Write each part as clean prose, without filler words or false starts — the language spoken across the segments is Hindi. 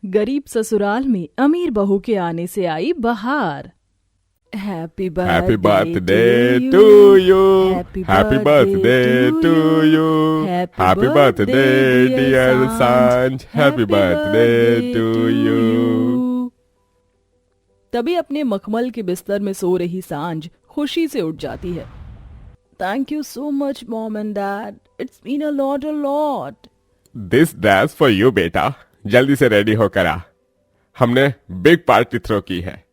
गरीब ससुराल में अमीर बहू के आने से आई बहार। Happy birthday to you, happy birthday to you, happy birthday dear Saanjh, happy birthday to you. तभी अपने मखमल के बिस्तर में सो रही सांझ खुशी से उठ जाती है। Thank you so much mom and dad, it's been a lot. This dress for you बेटा, जल्दी से रेडी होकर आ, हमने बिग पार्टी थ्रो की है।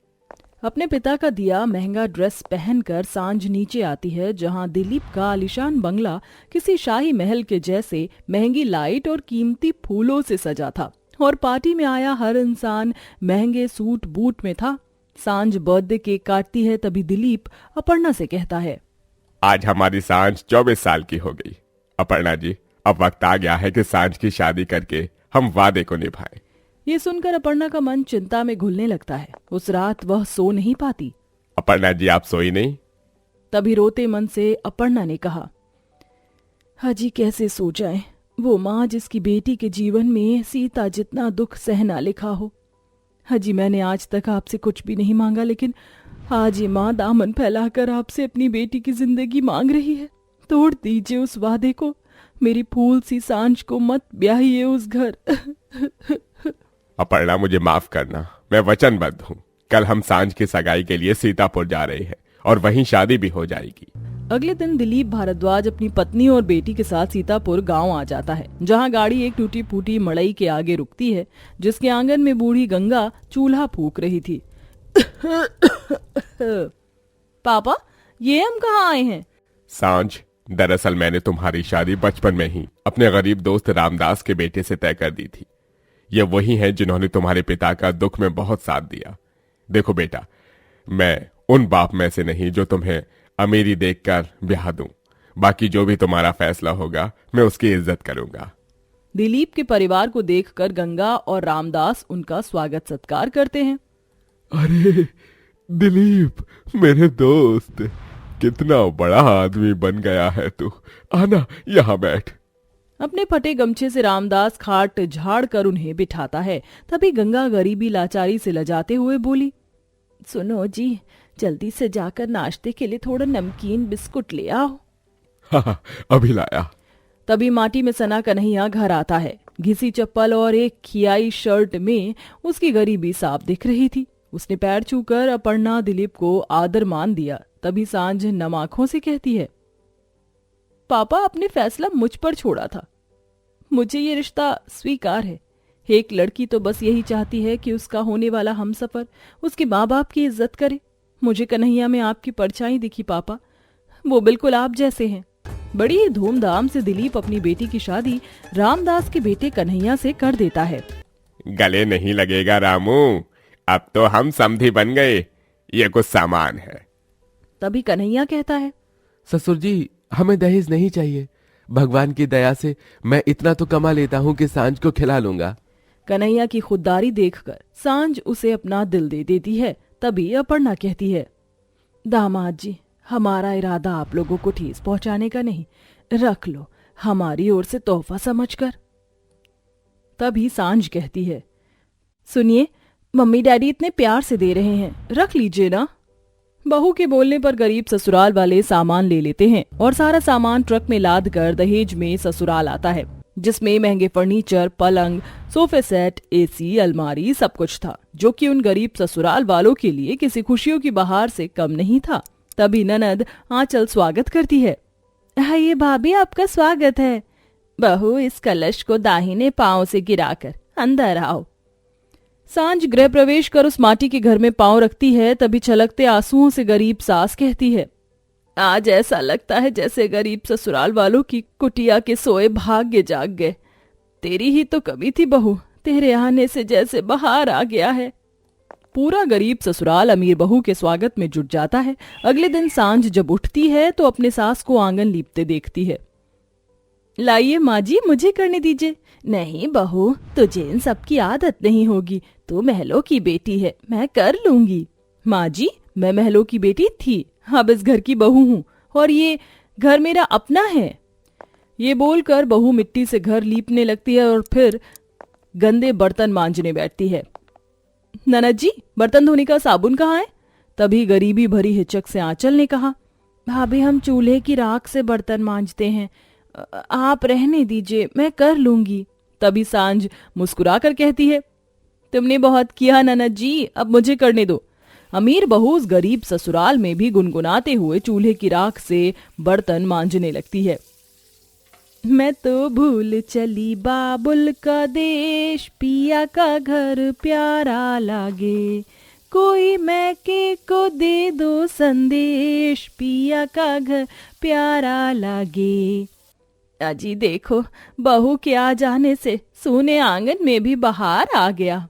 अपने पिता का दिया महंगा ड्रेस पहनकर सांझ नीचे आती है, जहां दिलीप का आलीशान बंगला किसी शाही महल के जैसे महंगी लाइट और कीमती फूलों से सजा था और पार्टी में आया हर इंसान महंगे सूट बूट में था। सांझ बर्थडे केक काटती है, तभी दिलीप अपर्णा से कहता है, आज हमारी सांझ 24 साल की हो गई। अपर्णा जी, अब वक्त आ गया है कि सांझ की शादी करके हम वादे को निभाएं। ये सुनकर अपर्णा का मन चिंता में घुलने लगता है। उस रात वह सो नहीं पाती। अपर्णा जी, आप सोई नहीं? तभी रोते मन से अपर्णा ने कहा, हाजी कैसे सो जाएं? वो माँ जिसकी बेटी के जीवन में सीता जितना दुख सहना लिखा हो। हाजी, मैंने आज तक आपसे कुछ भी नहीं मांगा, लेकिन आज ये माँ दामन फैलाकर आपसे अपनी बेटी की जिंदगी मांग रही है। तोड़ दीजिए उस वादे को। मेरी फूल सी सांझ को मत ब्याहिए उस घर। अपर्णा, मुझे माफ करना, मैं वचनबद्ध हूँ। कल हम सांझ की सगाई के लिए सीतापुर जा रहे हैं और वहीं शादी भी हो जाएगी। अगले दिन दिलीप भारद्वाज अपनी पत्नी और बेटी के साथ सीतापुर गांव आ जाता है, जहां गाड़ी एक टूटी फूटी मड़ई के आगे रुकती है, जिसके आंगन में बूढ़ी गंगा चूल्हा फूंक रही थी। पापा, ये हम कहाँ आए हैं? सांझ, दरअसल मैंने तुम्हारी शादी बचपन में ही अपने गरीब दोस्त रामदास के बेटे से तय कर दी थी। ये वही हैं जिन्होंने तुम्हारे पिता का दुख में बहुत साथ दिया। देखो बेटा, मैं उन बाप में से नहीं जो तुम्हें अमीरी देखकर ब्याह दूं। बाकी जो भी तुम्हारा फैसला होगा मैं उसकी इज्जत करूंगा। दिलीप के परिवार को देखकर गंगा और रामदास उनका स्वागत सत्कार करते हैं। अरे दिलीप, मेरे दोस्त, कितना बड़ा आदमी बन गया है तू। आना, यहाँ बैठ। अपने फटे गमछे से रामदास खाट झाड़ कर उन्हें बिठाता है। तभी गंगा गरीबी लाचारी से लजाते हुए बोली, सुनो जी, जल्दी से जाकर नाश्ते के लिए थोड़ा नमकीन बिस्कुट ले आओ। हाँ, अभी लाया। तभी माटी में सना कन्हैया घर आता है। घिसी चप्पल और एक खियाई शर्ट में उसकी गरीबी साफ दिख रही थी। उसने पैर छूकर अपर्णा दिलीप को आदर मान दिया। तभी सांझ नम आंखों से कहती है, पापा, आपने फैसला मुझ पर छोड़ा था। मुझे ये रिश्ता स्वीकार है। एक लड़की तो बस यही चाहती है कि उसका होने वाला हमसफर उसके माँ बाप की इज्जत करे। मुझे कन्हैया में आपकी परछाई दिखी पापा, वो बिल्कुल आप जैसे हैं। बड़ी ही धूमधाम से दिलीप अपनी बेटी की शादी रामदास के बेटे कन्हैया से कर देता है। गले नहीं लगेगा रामू, अब तो हम समधी बन गए। ये कुछ सामान है। तभी कन्हैया कहता है, ससुर जी, हमें दहेज नहीं चाहिए। भगवान की दया से मैं इतना तो कमा लेता हूँ कि सांझ को खिला लूंगा। कन्हैया की खुददारी देखकर सांझ उसे अपना दिल दे देती है। तभी अपर्णा कहती है, दामाद जी, हमारा इरादा आप लोगों को ठेस पहुंचाने का नहीं, रख लो हमारी ओर से तोहफा समझकर। तभी सांझ कहती है, सुनिए, मम्मी डैडी इतने प्यार से दे रहे हैं, रख लीजिए ना। बहू के बोलने पर गरीब ससुराल वाले सामान ले लेते हैं और सारा सामान ट्रक में लाद कर दहेज में ससुराल आता है, जिसमें महंगे फर्नीचर, पलंग, सोफे सेट, एसी, अलमारी सब कुछ था, जो कि उन गरीब ससुराल वालों के लिए किसी खुशियों की बहार से कम नहीं था। तभी ननद आंचल स्वागत करती है। ये भाभी, आपका स्वागत है। बहू, इस कलश को दाहिने पांव से गिराकर अंदर आओ। सांझ गृह प्रवेश कर उस माटी के घर में पांव रखती है। तभी छलकते आंसुओं से गरीब सास कहती है, आज ऐसा लगता है जैसे गरीब ससुराल वालों की कुटिया के सोए भाग्य जाग गए। तेरी ही तो कमी थी बहू, तेरे आने से जैसे बहार आ गया है। पूरा गरीब ससुराल अमीर बहू के स्वागत में जुट जाता है। अगले दिन सांझ जब उठती है तो अपने सास को आंगन लीपते देखती है। लाइए माँ जी, मुझे करने दीजिए। नहीं बहू, तुझे इन सब की आदत नहीं होगी, तू महलों की बेटी है, मैं कर लूंगी। माँ जी, मैं महलों की बेटी थी, अब इस घर की बहू हूँ और ये घर मेरा अपना है। ये बोलकर बहू मिट्टी से घर लीपने लगती है और फिर गंदे बर्तन मांजने बैठती है। ननद जी, बर्तन धोने का साबुन कहाँ है? तभी गरीबी भरी हिचक से आंचल ने कहा, भाभी हम चूल्हे की राख से बर्तन मांजते हैं, आप रहने दीजिए, मैं कर लूंगी। तभी सांझ मुस्कुरा कर कहती है, तुमने बहुत किया ननद जी, अब मुझे करने दो। अमीर बहू उस गरीब ससुराल में भी गुनगुनाते हुए चूल्हे की राख से बर्तन मांजने लगती है। मैं तो भूल चली बाबुल का देश, पिया का घर प्यारा लागे, कोई मैके को दे दो संदेश, पिया का घर प्यारा लागे। अजी देखो, बहू के आ जाने से सूने आंगन में भी बहार आ गया।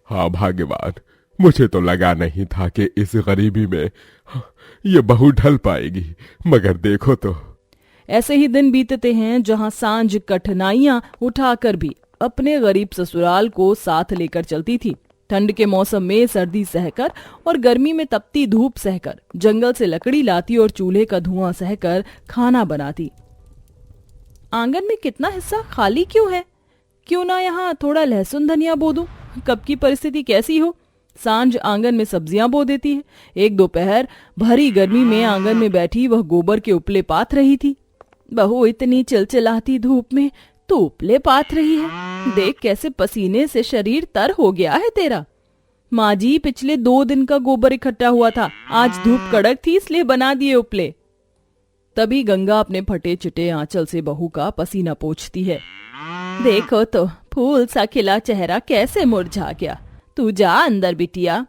हाँ भाग्यवान, मुझे तो लगा नहीं था कि इस गरीबी में ये बहू ढल पाएगी, मगर देखो तो। ऐसे ही दिन बीतते हैं जहां सांझ कठिनाइयां उठाकर भी अपने गरीब ससुराल को साथ लेकर चलती थी। ठंड के मौसम में सर्दी सहकर और गर्मी में तपती धूप सहकर जंगल से लकड़ी लाती और चूल्हे का धुआं सहकर खाना बनाती। आंगन में कितना हिस्सा खाली क्यों है? क्यों ना यहाँ थोड़ा लहसुन धनिया बो दूं? कब की परिस्थिति कैसी हो। सांझ आंगन में सब्जियां बो देती है। एक दोपहर भरी गर्मी में आंगन में बैठी वह गोबर के उपले पाथ रही थी। बहू इतनी चिलचिलाती धूप में तो उपले पाथ रही है, देख कैसे पसीने से शरीर तर हो गया है तेरा। माँ जी, पिछले 2 दिन का गोबर इकट्ठा हुआ था, आज धूप कड़क थी इसलिए बना दिए उपले। तभी गंगा अपने फटे चिटे आंचल से बहू का पसीना पोंछती है। देखो तो फूल सा खिला चेहरा कैसे मुरझा गया, तू जा अंदर बिटिया।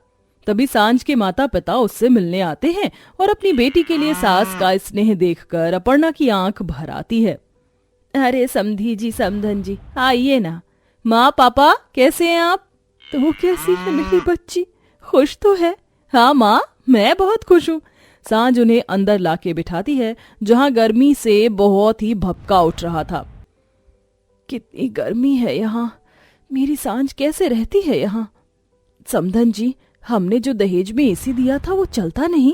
तभी सांझ के माता पिता उससे मिलने आते हैं और अपनी बेटी के लिए सास का स्नेह देखकर अपर्णा की आंख भर आती है। अरे समधी जी, समधन जी, आइए ना। माँ पापा कैसे हैं आप? तो वो कैसी है मेरी बच्ची, खुश तो है? हाँ माँ, मैं बहुत खुश हूँ। सांझ उन्हें अंदर लाके बिठाती है जहां गर्मी से बहुत ही भपका उठ रहा था। कितनी गर्मी है यहाँ, मेरी सांझ कैसे रहती है यहाँ? समधन जी, हमने जो दहेज में एसी दिया था वो चलता नहीं।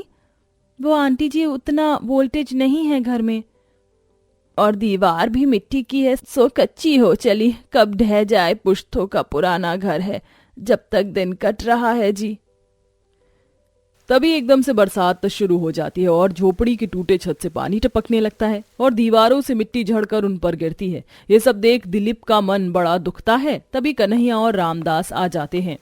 वो आंटी जी, उतना वोल्टेज नहीं है घर में, और दीवार भी मिट्टी की है, सो कच्ची हो चली, कब ढह जाए। पुश्तों का पुराना घर है, जब तक दिन कट रहा है जी। तभी एकदम से बरसात शुरू हो जाती है और झोपड़ी की टूटे छत से पानी टपकने लगता है और दीवारों से मिट्टी झड़कर उन पर गिरती है। ये सब देख दिलीप का मन बड़ा दुखता है। तभी कन्हैया और रामदास आ जाते हैं।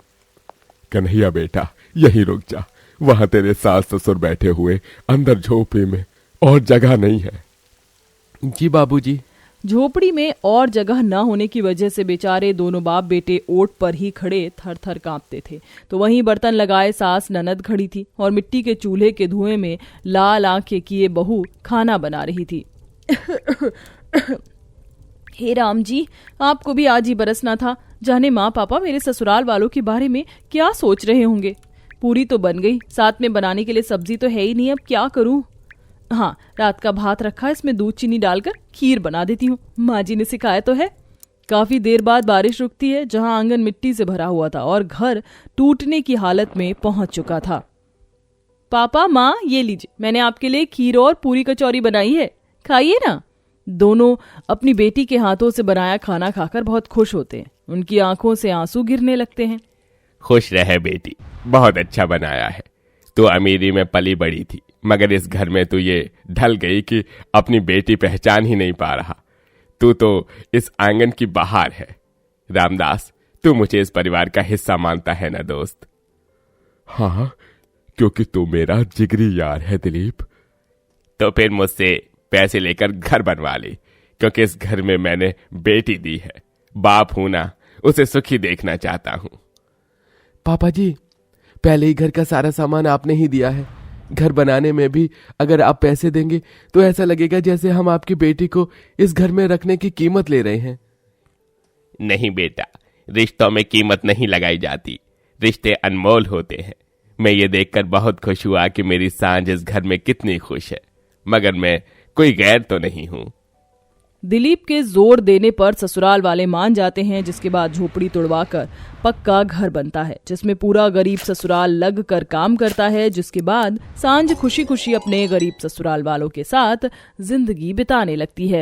कन्हैया बेटा, यहीं रुक जा, वहां तेरे सास ससुर बैठे हुए अंदर झोपड़ी में, और जगह नहीं है। जी बाबूजी। झोपड़ी में और जगह न होने की वजह से बेचारे दोनों बाप बेटे ओट पर ही खड़े थर थर कांपते थे। तो वहीं बर्तन लगाए सास ननद खड़ी थी और मिट्टी के चूल्हे के धुएं में लाल आंखें किए बहू खाना बना रही थी। हे राम जी, आपको भी आज ही बरसना था। जाने माँ पापा मेरे ससुराल वालों के बारे में क्या सोच रहे होंगे। पूरी तो बन गई, साथ में बनाने के लिए सब्जी तो है ही नहीं, अब क्या करूं। हाँ, रात का भात रखा, इसमें दूध चीनी डालकर खीर बना देती हूँ, माँ जी ने सिखाया तो है। काफी देर बाद बारिश रुकती है जहाँ आंगन मिट्टी से भरा हुआ था और घर टूटने की हालत में पहुंच चुका था। पापा माँ, ये लीजिए, मैंने आपके लिए खीर और पूरी कचौरी बनाई है, खाइए ना। दोनों अपनी बेटी के हाथों से बनाया खाना खाकर बहुत खुश होते हैं। उनकी आंखों से आंसू गिरने लगते हैं। खुश रहे बेटी, बहुत अच्छा बनाया है। तू अमीरी में पली बड़ी थी, मगर इस घर में तू ये ढल गई कि अपनी बेटी पहचान ही नहीं पा रहा। तू तो इस आंगन की बहार है। रामदास, तू मुझे इस परिवार का हिस्सा मानता है ना दोस्त? हाँ, क्योंकि तू मेरा जिगरी यार है दिलीप। तो फिर मुझसे पैसे लेकर घर बनवा ले, क्योंकि इस घर में मैंने बेटी दी है। बाप हूं ना, उसे सुखी देखना चाहता हूं। पापा जी, पहले ही घर का सारा सामान आपने ही दिया है। घर बनाने में भी अगर आप पैसे देंगे तो ऐसा लगेगा जैसे हम आपकी बेटी को इस घर में रखने की कीमत ले रहे हैं। नहीं बेटा, रिश्तों में कीमत नहीं लगाई जाती, रिश्ते अनमोल होते हैं। मैं ये देखकर बहुत खुश हुआ कि मेरी सांझ इस घर में कितनी खुश है, मगर मैं कोई गैर तो नहीं हूं। दिलीप के जोर देने पर ससुराल वाले मान जाते हैं, जिसके बाद झोपड़ी तोड़वाकर पक्का घर बनता है, जिसमें पूरा गरीब ससुराल लग कर काम करता है। जिसके बाद सांझ खुशी खुशी अपने गरीब ससुराल वालों के साथ जिंदगी बिताने लगती है।